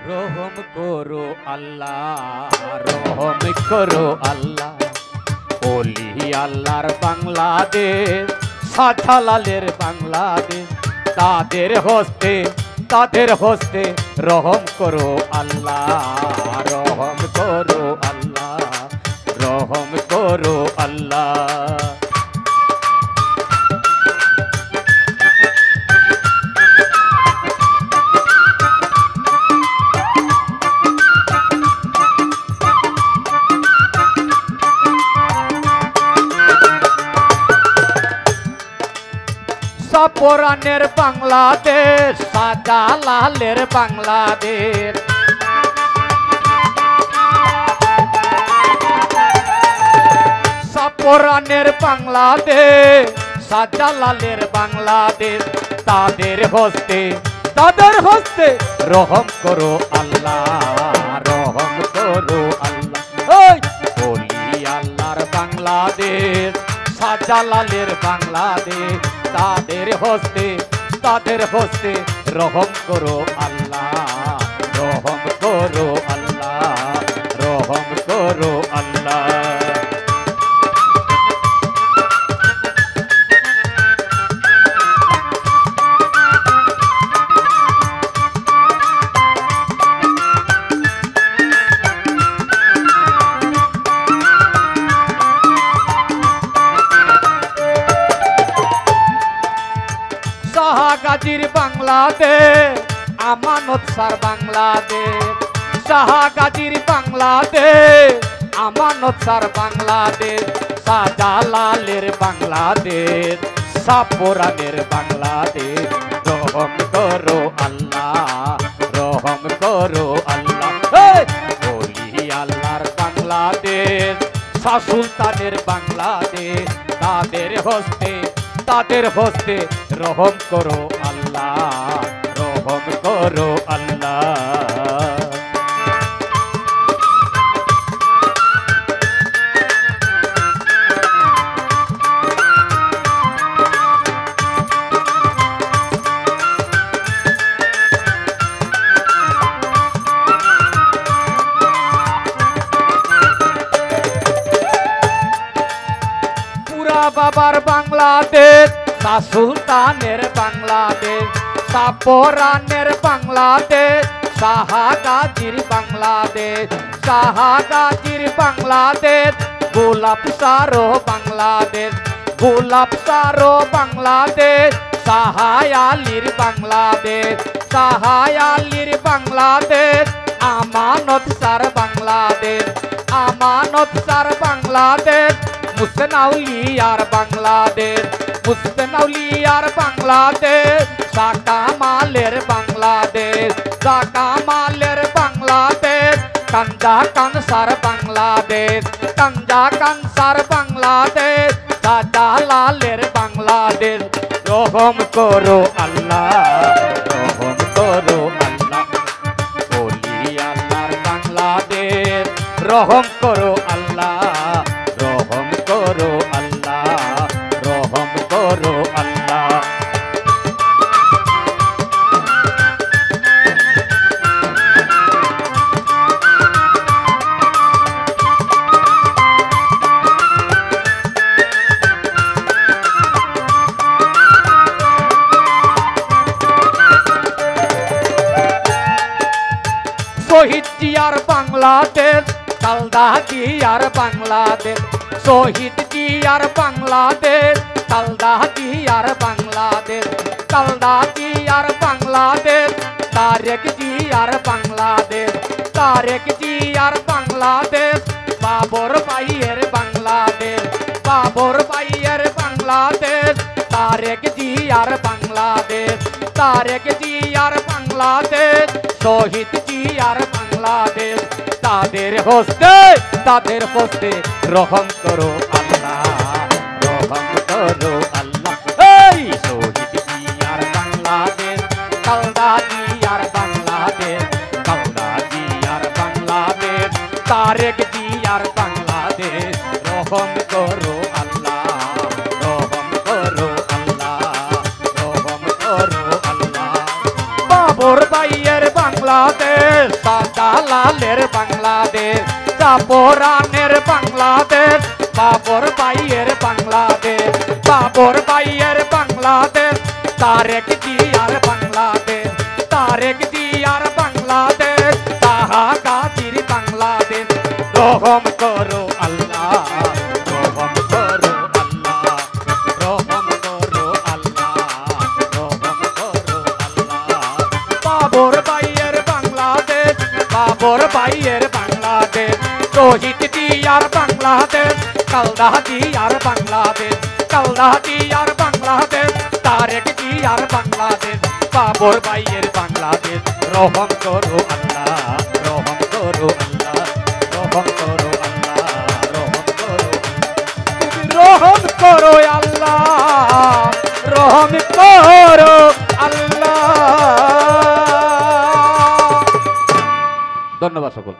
রহম করো আল্লাহ, রহম করো আল্লাহ। ওলি আল্লাহর বাংলাদেশ, শাহজালালের বাংলাদেশ, তাদের হস্তে রহম করো আল্লাহ, রহম করো আল্লাহ, রহম করো আল্লাহ। শাহপরানের বাংলাদেশ, শাহজালালের বাংলাদেশ, শাহপরানের বাংলাদেশ, শাহজালালের বাংলাদেশ, তাদের হস্তে রহম করো আল্লাহ, রহম করো আল্লাহ। ওই ওলি আল্লাহর বাংলাদেশ, শাহজালালের বাংলাদেশ, তাদের হস্তে রহম করো আল্লাহ, রহম করো আল্লাহ, রহম করো আল্লাহ। শাহগাজীর বাংলাদেশ, আমানত সার বাংলাদেশ, শাহগাজীর বাংলাদেশ, আমানত সার বাংলাদেশ, শাহজালালের বাংলাদেশ, শাহপরানের বাংলাদেশ, রহম করো আল্লাহ, রহম করো আল্লাহ। ওলি আল্লাহর বাংলাদেশ, শাহ সুলতানের বাংলাদেশ, তাদের হস্তে রহম করো আল্লাহ, রহম করো আল্লাহ। বাবার বাংলাদেশ, শাহ সুলতানের বাংলাদেশ, শাহপরানের বাংলাদেশ, শাহগাজীর বাংলাদেশ, শাহগাজীর বাংলাদেশ, গোলাপ সারো বাংলাদেশ, গোলাপ সারো বাংলাদেশ, শাহায়ালির বাংলাদেশ, শাহায়ালির বাংলাদেশ, আমানত সার বাংলাদেশ, আমানত সার বাংলাদেশ, মুসনাউলিয়ার বাংলাদেশ, মুসনাউলিয়ার বাংলাদেশ, শাহ কামালের বাংলাদেশ, শাহ কামালের বাংলাদেশ, কাঞ্জা কানসার বাংলাদেশ, কাঞ্জা কানসার বাংলাদেশ, শাহজালালের বাংলাদেশ, রহম করো আল্লাহ, রহম করো আল্লাহ। ওলি আল্লাহর বাংলাদেশ, রহম করো আল্লাহ, রহম করো আল্লাহ, রহম করো আল্লাহ। শহীদ জিয়ার বাংলাদেশ, কালদা জিয়ার বাংলাদেশ, শহীদ জিয়ার বাংলাদেশ, কালদা জিয়ার বাংলাদেশ, কালদা জিয়ার বাংলাদেশ, তারেক জিয়ার বাংলাদেশ, তারেক জিয়ার বাংলাদেশ, বাবর ভাইয়ের বাংলাদেশ, বাবর ভাইয়ের বাংলাদেশ, তারেক জিয়ার বাংলাদেশ, তারেক জিয়ার বাংলাদেশ, শহীদ জিয়ার বাংলাদেশ, তাদের হস্তে রহম করো আল্লাহ, রহম করো আল্লাহ। এই শহীদ জিয়ার বাংলাদেশ, কালদা জিয়ার বাংলাদেশ, কালদা জিয়ার বাংলাদেশ, তারেক জিয়ার বাংলাদেশ, রহম করো আল্লাহ, রহম করো আল্লাহ, রহম করো আল্লাহ। বাবর ভাইয়ের বাংলাদেশ, বাংলাদেশ শাহজালালের বাংলাদেশ জাফরানের বাংলাদেশ বাবর ভাইয়ের বাংলাদেশ বাবর ভাইয়ের বাংলাদেশ তারেক জিয়ার বাংলাদেশ তারেক জিয়ার বাংলাদেশ তাহা গাজীর বাংলাদেশ রহম করো আল্লাহ রহম করো আল্লাহ রহম করো আল্লাহ রহম করো আল্লাহ বাবর ভাইয়ের বাংলাদেশ বাবর ভাইয়ের বাংলাদেশ শহীদ জিয়ার বাংলাদেশ কালদা জিয়ার বাংলাদেশ কালদা জিয়ার বাংলাদেশ তারেক জিয়ার বাংলাদেশ বাবর ভাইয়ের বাংলাদেশ রহম করো আল্লাহ রহম করো আল্লাহ রহম করো আল্লাহ রহম করো রহম করো আল্লাহ রহম করো আল্লাহ ধন্যবাদ সকল।